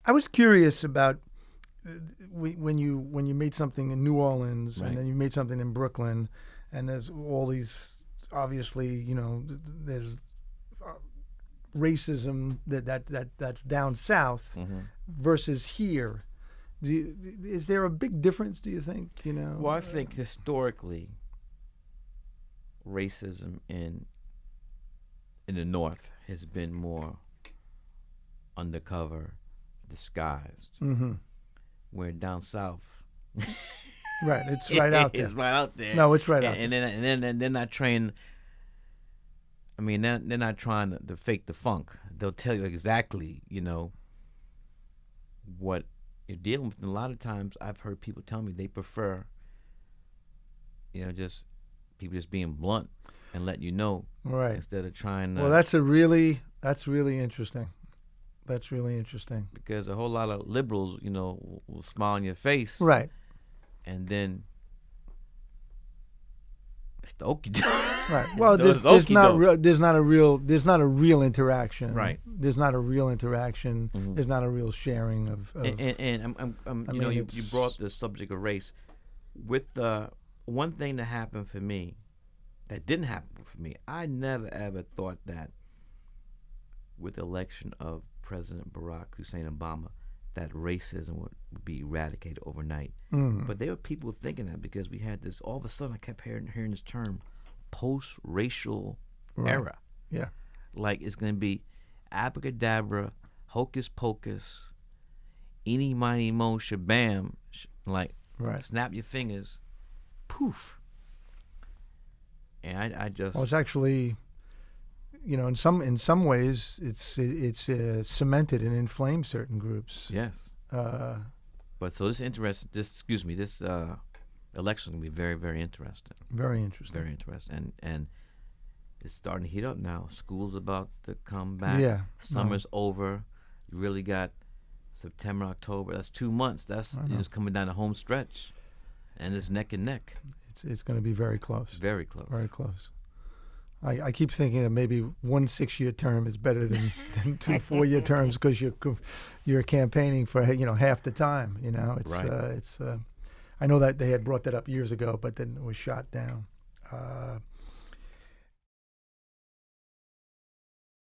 I was curious about when you made something in New Orleans Right. and then you made something in Brooklyn, and there's all these obviously there's racism that's down south Mm-hmm. versus here. Is there a big difference? Do you think? Well, I think historically, racism in the North has been more undercover, disguised. Mm-hmm. Where down south, Right, it's right out there. it's right out there. No, it's right out and there. then they're not trained. I mean, they're not trying to fake the funk. They'll tell you exactly, what you're dealing with. And a lot of times, I've heard people tell me they prefer, just people just being blunt and letting you know Right. instead of trying to. Well, that's really interesting. That's really interesting. Because a whole lot of liberals, will smile in your face, Right. and then it's the okie doke. Right. Well, Those there's not okey-doke. there's not a real interaction. Right. There's not a real interaction. Mhm. There's not a real sharing of And I you know, mean, you it's- brought the subject of race. With one thing that happened for me, that didn't happen for me, I never ever thought that with the election of President Barack Hussein Obama, that racism would be eradicated overnight. Mhm. But there were people thinking that because we had this, all of a sudden I kept hearing this term, post-racial Right. era. Yeah. Like it's going to be abracadabra, hocus pocus, eeny, miny, mo, shabam, like Right. snap your fingers, poof. And I just, Well, it's actually, in some ways, it's cemented and inflamed certain groups. yes. Uh, But so this election is going to be very, very interesting. very interesting. Very interesting. And it's starting to heat up now. School's about to come back. Yeah. Summer's over. You really got September, October. That's 2 months. That's I you're know. just coming down the home stretch. And it's neck and neck. It's going to be very close. Very close. Very close. I keep thinking that maybe 1 6-year term is better than 2 4-year terms because you're campaigning for half the time. It's Right. I know that they had brought that up years ago, but then it was shot down.